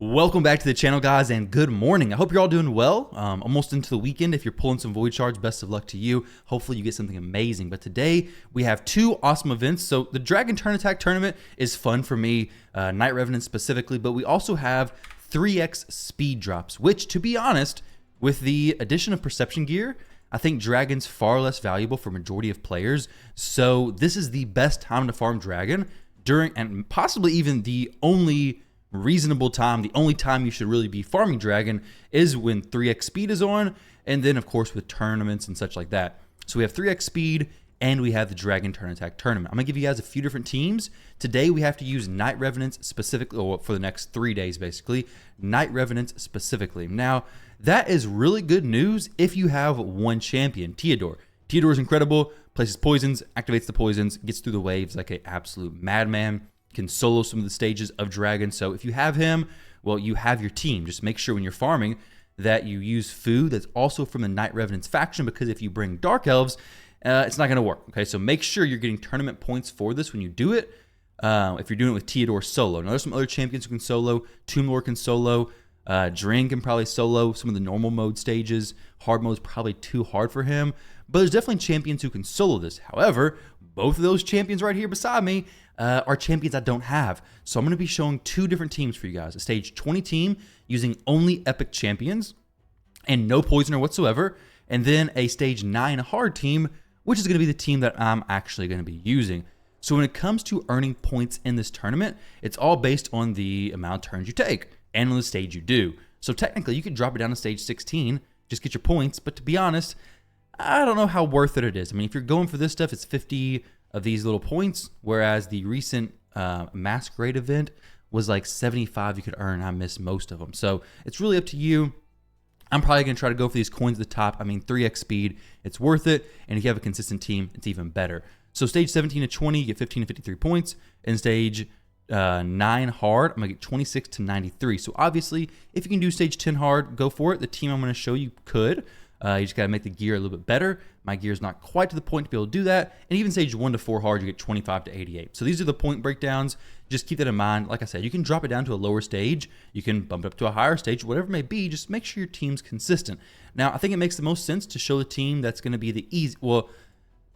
Welcome back to the channel, guys, and good morning. I hope you're all doing well. Almost into the weekend. If you're pulling some void shards, best of luck to you. Hopefully you get something amazing. But today we have two awesome events. So the Dragon Turn Attack Tournament is fun for me, Night Revenant specifically, but we also have 3x speed drops, which, to be honest, with the addition of Perception Gear, I think Dragon's far less valuable for majority of players. So this is the best time to farm Dragon during, and possibly even the only reasonable time, the only time you should really be farming Dragon is when 3x speed is on, and then of course with tournaments and such like that. So we have 3x speed and we have the Dragon Turn Attack Tournament. I'm gonna give you guys a few different teams. Today we have to use Night Revenants specifically, or for the next 3 days basically, Night Revenants specifically. Now that is really good news if you have one champion, Teodor. Teodor is incredible, places poisons, activates the poisons, gets through the waves like an absolute madman, can solo some of the stages of Dragon. So if you have him, well, you have your team. Just make sure when you're farming that you use food that's also from the Night Revenants faction, because if you bring Dark Elves, it's not going to work. Okay, so make sure you're getting tournament points for this when you do it. If you're doing it with Teodor solo. Now there's some other champions who can solo. Tomb Lord can solo. Drain can probably solo some of the normal mode stages. Hard mode is probably too hard for him, but there's definitely champions who can solo this. However, both of those champions right here beside me are champions I don't have. So I'm going to be showing two different teams for you guys. A stage 20 team using only epic champions and no poisoner whatsoever. And then a stage 9 hard team, which is going to be the team that I'm actually going to be using. So when it comes to earning points in this tournament, it's all based on the amount of turns you take and on the stage you do. So technically you could drop it down to stage 16, just get your points. But to be honest, I don't know how worth it is. I mean, if you're going for this stuff, it's 50 of these little points, whereas the recent Masquerade event was like 75 you could earn. I missed most of them. So it's really up to you. I'm probably going to try to go for these coins at the top. I mean, 3x speed, it's worth it. And if you have a consistent team, it's even better. So stage 17 to 20, you get 15 to 53 points. And stage 9 hard, I'm going to get 26 to 93. So obviously, if you can do stage 10 hard, go for it. The team I'm going to show you could. You just got to make the gear a little bit better. My gear is not quite to the point to be able to do that. And even stage 1 to 4 hard, you get 25 to 88. So these are the point breakdowns. Just keep that in mind. Like I said, you can drop it down to a lower stage. You can bump it up to a higher stage, whatever it may be. Just make sure your team's consistent. Now, I think it makes the most sense to show the team that's going to be the easy, well,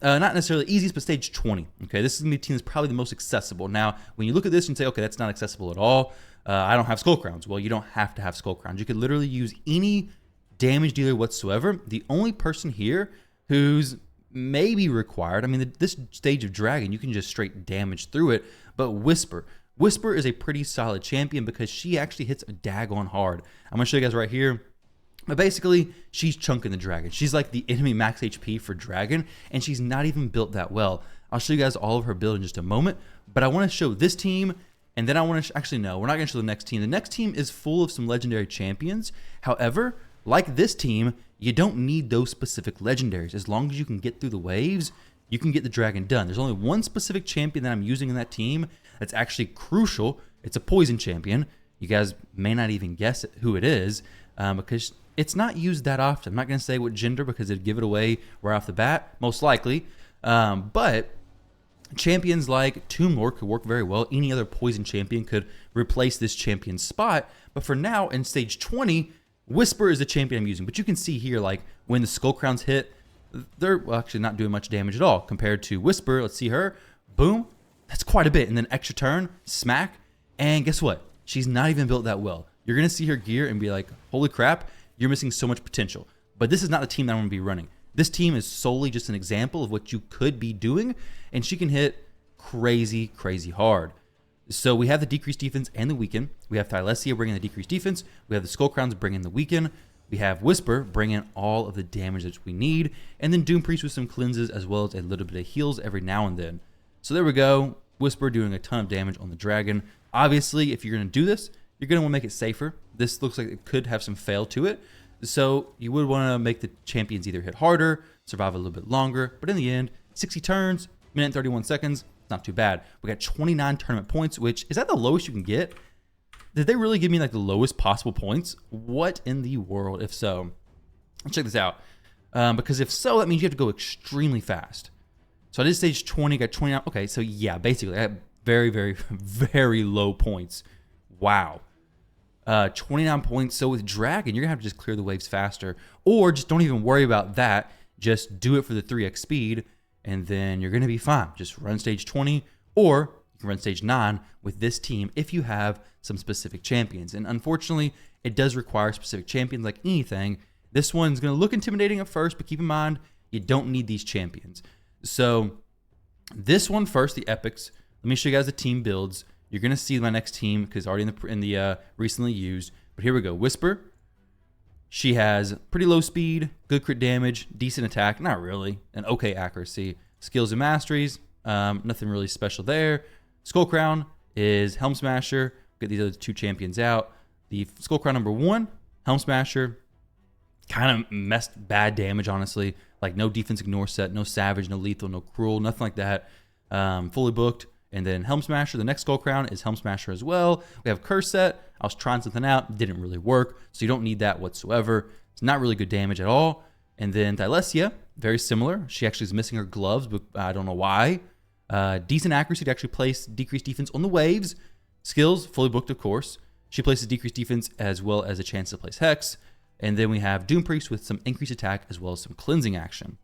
not necessarily easiest, but stage 20. Okay, this is going to be a team that's probably the most accessible. Now, when you look at this and say, okay, that's not accessible at all. I don't have Skull Crowns. Well, you don't have to have Skull Crowns. You could literally use any damage dealer whatsoever. The only person here who's maybe required, I mean, this stage of Dragon, you can just straight damage through it, but Whisper is a pretty solid champion because she actually hits a daggone hard. I'm gonna show you guys right here, but basically she's chunking the Dragon. She's like the enemy max HP for Dragon, and she's not even built that well. I'll show you guys all of her build in just a moment, but I want to show this team, and then I want to actually, no, we're not gonna show the next team. The next team is full of some legendary champions. However, like this team, you don't need those specific legendaries. As long as you can get through the waves, you can get the Dragon done. There's only one specific champion that I'm using in that team that's actually crucial. It's a poison champion. You guys may not even guess who it is because it's not used that often. I'm not going to say what gender because it'd give it away right off the bat, most likely. But champions like Tomb Lord could work very well. Any other poison champion could replace this champion's spot. But for now, in stage 20, Whisper is the champion I'm using, but you can see here, like, when the Skull Crowns hit, they're actually not doing much damage at all compared to Whisper. Let's see her. Boom. That's quite a bit. And then extra turn, smack, and guess what? She's not even built that well. You're going to see her gear and be like, holy crap, you're missing so much potential. But this is not the team that I'm going to be running. This team is solely just an example of what you could be doing, and she can hit crazy, crazy hard. So we have the decreased defense and the weaken. We have Thylesia bringing the decreased defense. We have the Skull Crowns bringing the weaken. We have Whisper bringing all of the damage that we need. And then Doom Priest with some cleanses as well as a little bit of heals every now and then. So there we go. Whisper doing a ton of damage on the Dragon. Obviously, if you're going to do this, you're going to want to make it safer. This looks like it could have some fail to it. So you would want to make the champions either hit harder, survive a little bit longer. But in the end, 60 turns, minute and 31 seconds. Not too bad. We got 29 tournament points, which is that the lowest you can get? Did they really give me like the lowest possible points? What in the world? If so, let's check this out. Because if so, that means you have to go extremely fast. So I did stage 20, got 29. Okay, so yeah, basically I had very, very, very low points. Wow. 29 points. So with Dragon, you're going to have to just clear the waves faster. Or just don't even worry about that. Just do it for the 3x speed, and then you're going to be fine. Just run stage 20, or you can run stage 9 with this team if you have some specific champions. And unfortunately, it does require specific champions like anything. This one's going to look intimidating at first, but keep in mind, you don't need these champions. So this one first, the epics. Let me show you guys the team builds. You're going to see my next team because already in the recently used. But here we go. Whisper. She has pretty low speed, good crit damage, decent attack. Not really. An okay accuracy. Skills and masteries. Nothing really special there. Skull Crown is Helm Smasher. Get these other two champions out. The Skull Crown number 1, Helm Smasher. Kind of messed bad damage, honestly. Like no defense ignore set, no savage, no lethal, no cruel, nothing like that. Fully booked. And then Helm Smasher, the next Skull Crown is Helm Smasher as well. We have Curse Set. I was trying something out. Didn't really work. So you don't need that whatsoever. It's not really good damage at all. And then Thylesia, very similar. She actually is missing her gloves, but I don't know why. Decent accuracy to actually place decreased defense on the waves. Skills, fully booked, of course. She places decreased defense as well as a chance to place Hex. And then we have Doom Priest with some increased attack as well as some cleansing action.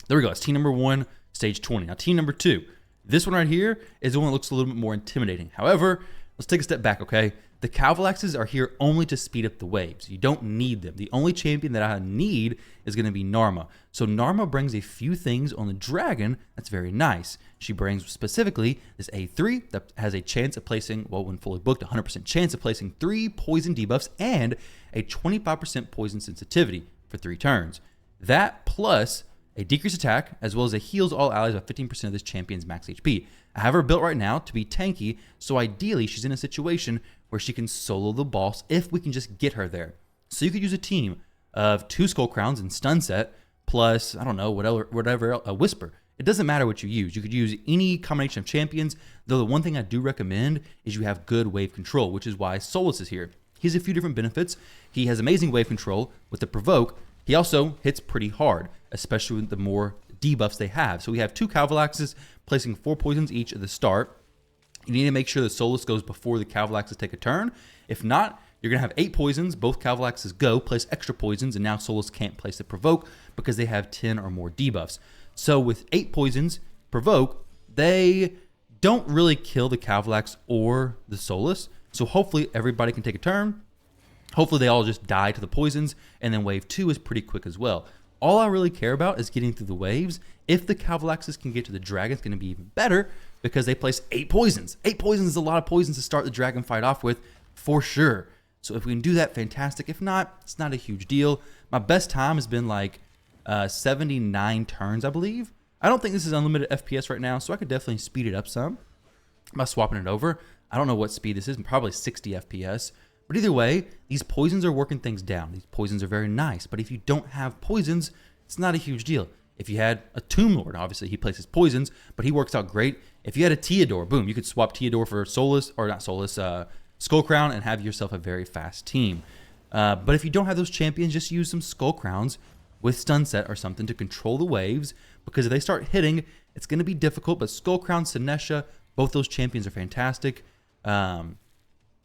There we go. It's team number 1, stage 20. Now, team number 2. This one right here is the one that looks a little bit more intimidating. However, let's take a step back, okay? The Cavalaxes are here only to speed up the waves. You don't need them. The only champion that I need is going to be Narma. So Narma brings a few things on the Dragon that's very nice. She brings specifically this A3 that has a chance of placing, well, when fully booked, 100% chance of placing 3 poison debuffs and a 25% poison sensitivity for 3 turns. That plus a decreased attack, as well as a heals all allies by 15% of this champion's max HP. I have her built right now to be tanky, so ideally she's in a situation where she can solo the boss if we can just get her there. So you could use a team of 2 Skull Crowns and stun set, plus, I don't know, whatever a Whisper. It doesn't matter what you use. You could use any combination of champions, though the one thing I do recommend is you have good wave control, which is why Solus is here. He has a few different benefits. He has amazing wave control with the Provoke. He also hits pretty hard, especially with the more debuffs they have. So we have 2 Cavalaxes placing 4 poisons each at the start. You need to make sure the Solus goes before the Cavalaxes take a turn. If not, you're going to have 8 poisons. Both Cavalaxes go, place extra poisons, and now Solus can't place the Provoke because they have 10 or more debuffs. So with 8 poisons, Provoke, they don't really kill the Cavalax or the Solus. So hopefully everybody can take a turn. Hopefully they all just die to the poisons, and then wave 2 is pretty quick as well. All I really care about is getting through the waves. If the Cavalaxes can get to the dragon, it's going to be even better because they place 8 poisons. 8 poisons is a lot of poisons to start the dragon fight off with, for sure. So if we can do that, fantastic. If not, it's not a huge deal. My best time has been like 79 turns, I believe. I don't think this is unlimited FPS right now, so I could definitely speed it up some by swapping it over. I don't know what speed this is, probably 60 FPS. But either way, these poisons are working things down. These poisons are very nice. But if you don't have poisons, it's not a huge deal. If you had a Tomb Lord, obviously he places poisons, but he works out great. If you had a Teodor, boom, you could swap Teodor for Solus, or not Solus, Skull Crown, and have yourself a very fast team. But if you don't have those champions, just use some Skull Crowns with Stun Set or something to control the waves, because if they start hitting, it's going to be difficult. But Skull Crown, Sinesha, both those champions are fantastic.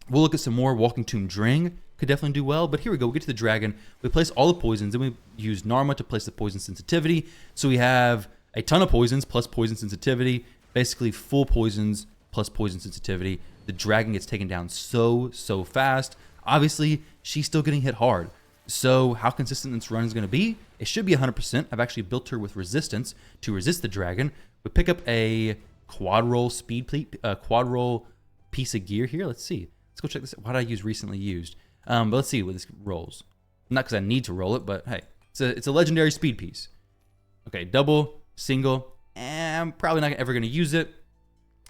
We'll look at some more. Walking Tomb Dring could definitely do well. But here we go. We get to the dragon. We place all the poisons. Then we use Narma to place the poison sensitivity. So we have a ton of poisons plus poison sensitivity. Basically full poisons plus poison sensitivity. The dragon gets taken down so fast. Obviously, she's still getting hit hard. So how consistent this run is going to be? It should be 100%. I've actually built her with resistance to resist the dragon. We pick up a quad roll piece of gear here. Let's see. Let's go check this out. What did I use recently used? But let's see what this rolls. Not because I need to roll it, but hey, it's a legendary speed piece. Okay, double, single, and I'm probably not ever going to use it.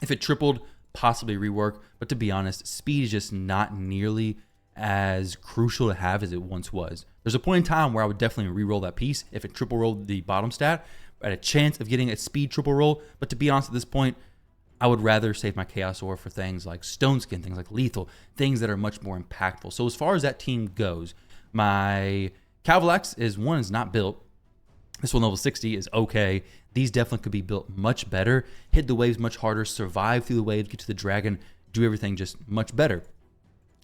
If it tripled, possibly rework. But to be honest, speed is just not nearly as crucial to have as it once was. There's a point in time where I would definitely re-roll that piece if it triple rolled the bottom stat. I had a chance of getting a speed triple roll, but to be honest at this point, I would rather save my Chaos Ore for things like Stone Skin, things like Lethal, things that are much more impactful. So as far as that team goes, my Cavalax is not built. This one, level 60, is okay. These definitely could be built much better, hit the waves much harder, survive through the waves, get to the dragon, do everything just much better.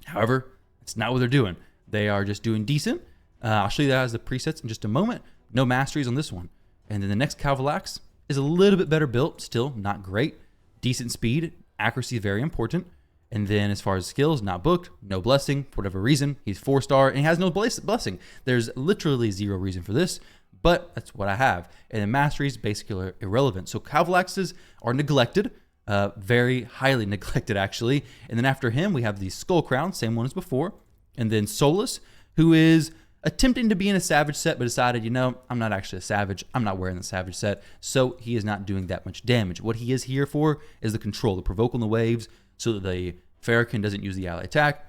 However, It's not what they're doing. They are just doing decent. I'll show you that as the presets in just a moment. No masteries on this one. And then the next Calvalax is a little bit better built, still not great. Decent speed, accuracy very important. And then as far as skills, not booked, no blessing, for whatever reason. He's 4-star and he has no blessing. There's literally zero reason for this, but that's what I have. And then masteries, basically irrelevant. So Calvalaxes are neglected, very highly neglected actually. And then after him, we have the Skull Crown, same one as before. And then Solus, who is attempting to be in a Savage set, but decided, you know, I'm not actually a Savage. I'm not wearing the Savage set. So he is not doing that much damage. What he is here for is the control, the provoke on the waves, so that the Farrakhan doesn't use the ally attack.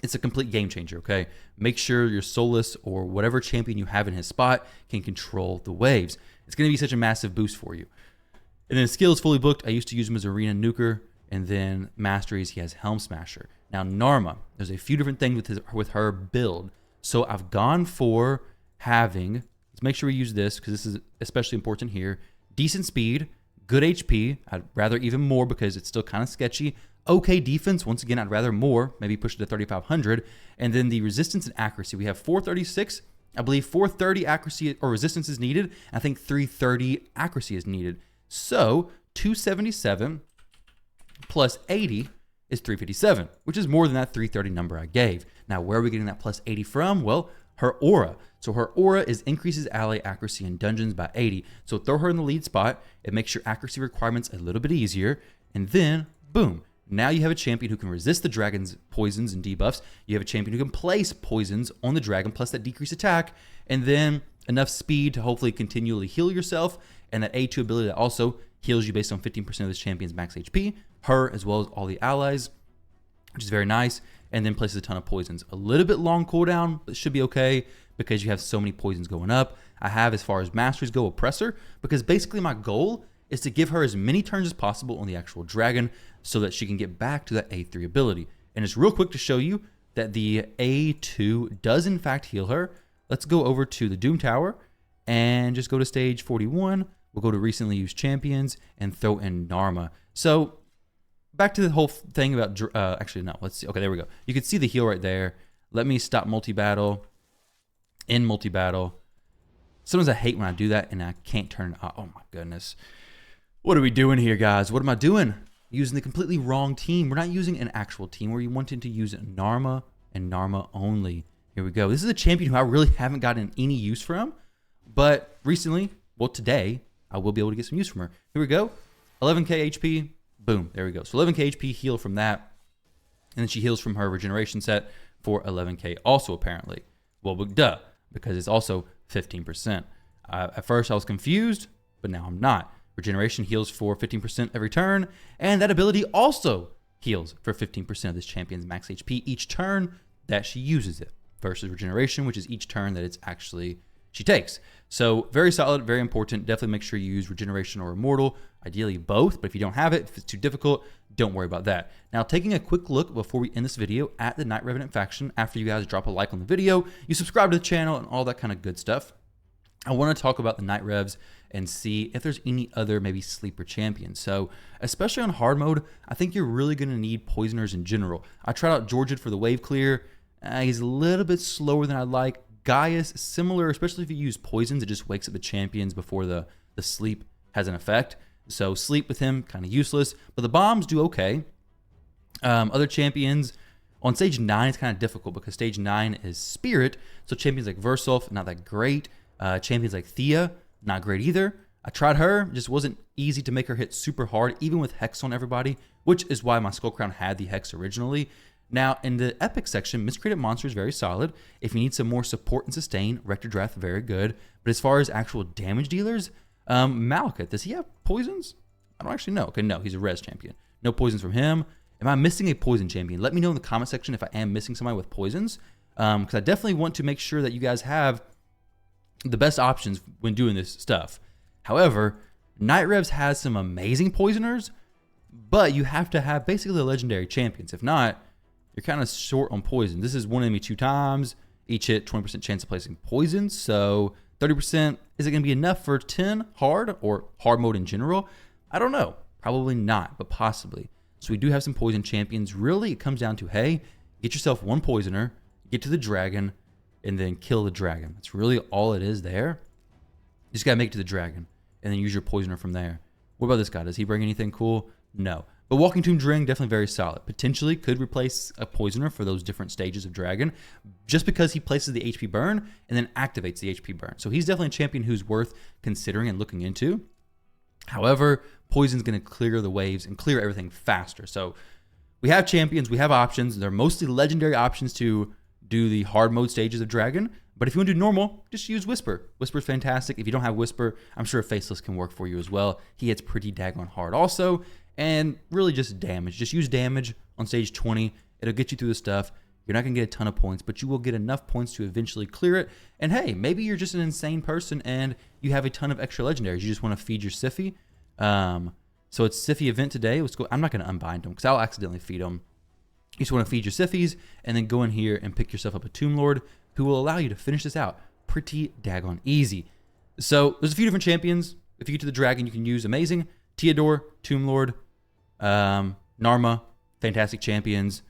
It's a complete game changer, okay? Make sure your Solus or whatever champion you have in his spot can control the waves. It's going to be such a massive boost for you. And then skills fully booked. I used to use him as Arena Nuker. And then masteries, he has Helm Smasher. Now Narma, there's a few different things with her build. So I've gone for having, let's make sure we use this because this is especially important here. Decent speed, good HP. I'd rather even more because it's still kind of sketchy. Okay defense, once again, I'd rather more, maybe push it to 3,500. And then the resistance and accuracy, we have 436. I believe 430 accuracy or resistance is needed. I think 330 accuracy is needed. So 277 plus 80 is 357, which is more than that 330 number I gave. Now, where are we getting that plus 80 from? Well, her aura. So her aura increases ally accuracy in dungeons by 80. So throw her in the lead spot. It makes your accuracy requirements a little bit easier. And then, boom. Now you have a champion who can resist the dragon's poisons and debuffs. You have a champion who can place poisons on the dragon, plus that decreased attack. And then enough speed to hopefully continually heal yourself. And that A2 ability that also heals you based on 15% of this champion's max HP. Her, as well as all the allies, which is very nice. And then places a ton of poisons. A little bit long cooldown, but should be okay because you have so many poisons going up. I have, as far as masteries go, Oppressor, because basically my goal is to give her as many turns as possible on the actual dragon so that she can get back to that A3 ability. And it's real quick to show you that the A2 does in fact heal her. Let's go over to the Doom Tower and just go to stage 41. We'll go to recently used champions and throw in Narma. So back to the whole thing about, actually, no, let's see. Okay, there we go. You can see the heal right there. Let me stop multi-battle, in multi-battle. Sometimes I hate when I do that and I can't turn it off. Oh my goodness. What are we doing here, guys? What am I doing? Using the completely wrong team. We're not using an actual team. We're wanting to use Narma and Narma only. Here we go. This is a champion who I really haven't gotten any use from, but recently, well, today, I will be able to get some use from her. Here we go. 11k HP. Boom. There we go. So 11k HP heal from that. And then she heals from her regeneration set for 11k also, apparently. Well, duh, because it's also 15%. At first, I was confused, but now I'm not. Regeneration heals for 15% every turn, and that ability also heals for 15% of this champion's max HP each turn that she uses it, versus regeneration, which is each turn that it's actually she takes. So very solid, very important. Definitely make sure you use regeneration or immortal, ideally both, but if you don't have it, if it's too difficult, don't worry about that. Now, taking a quick look before we end this video at the Knight Revenant faction, after you guys drop a like on the video, you subscribe to the channel and all that kind of good stuff, I want to talk about the Knight Revs and see if there's any other maybe sleeper champions. So especially on hard mode, I think you're really going to need poisoners in general. I tried out Georgid for the wave clear. He's a little bit slower than I'd like. Gaius, similar, especially if you use poisons, it just wakes up the champions before the sleep has an effect. So sleep with him, kind of useless, but the bombs do okay. Other champions, on stage 9, it's kind of difficult because stage 9 is Spirit, so champions like Versolf, not that great. Champions like Thea, not great either. I tried her, just wasn't easy to make her hit super hard, even with Hex on everybody, which is why my Skull Crown had the Hex originally. Now, in the Epic section, Miscreated Monster is very solid. If you need some more support and sustain, Rector Drath, very good. But as far as actual damage dealers, Malekith, does he have poisons? I don't actually know. Okay, no, he's a res champion. No poisons from him. Am I missing a poison champion? Let me know in the comment section if I am missing somebody with poisons, because I definitely want to make sure that you guys have the best options when doing this stuff. However, Knight Revs has some amazing poisoners, but you have to have basically the legendary champions. If not, you're kind of short on poison. This is one enemy 2 times. Each hit, 20% chance of placing poison. So 30%, is it going to be enough for 10 hard or hard mode in general? I don't know. Probably not, but possibly. So we do have some poison champions. Really, it comes down to, hey, get yourself one poisoner, get to the dragon, and then kill the dragon. That's really all it is there. You just gotta make it to the dragon, and then use your poisoner from there. What about this guy? Does he bring anything cool? No. But Walking Tomb Ring, definitely very solid. Potentially could replace a poisoner for those different stages of dragon, just because he places the HP burn and then activates the HP burn. So he's definitely a champion who's worth considering and looking into. However, poison's going to clear the waves and clear everything faster. So we have champions, we have options. They're mostly legendary options to do the hard mode stages of dragon. But if you want to do normal, just use Whisper. Whisper's fantastic. If you don't have Whisper, I'm sure Faceless can work for you as well. He hits pretty daggone hard also. And really just damage. Just use damage on stage 20. It'll get you through the stuff. You're not going to get a ton of points, but you will get enough points to eventually clear it. And hey, maybe you're just an insane person and you have a ton of extra legendaries. You just want to feed your Siphi. So it's Siphi event today. Let's go. I'm not going to unbind them because I'll accidentally feed them. You just want to feed your Siphis and then go in here and pick yourself up a Tomb Lord who will allow you to finish this out pretty daggone easy. So there's a few different champions. If you get to the dragon, you can use Amazing, Teodor, Tomb Lord, Narma, fantastic champions.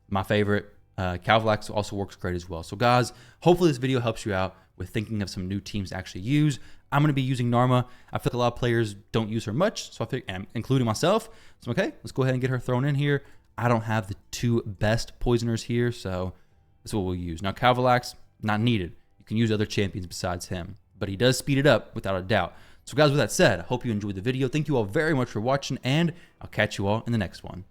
My favorite, Calvalax also works great as well. So guys, hopefully this video helps you out with thinking of some new teams to actually use. I'm going to be using Narma. I feel like a lot of players don't use her much, so I think, including myself. So okay, let's go ahead and get her thrown in here. I don't have the two best poisoners here, so that's what we'll use. Now Calvalax, not needed. You can use other champions besides him, but he does speed it up without a doubt. So guys, with that said, I hope you enjoyed the video. Thank you all very much for watching, and I'll catch you all in the next one.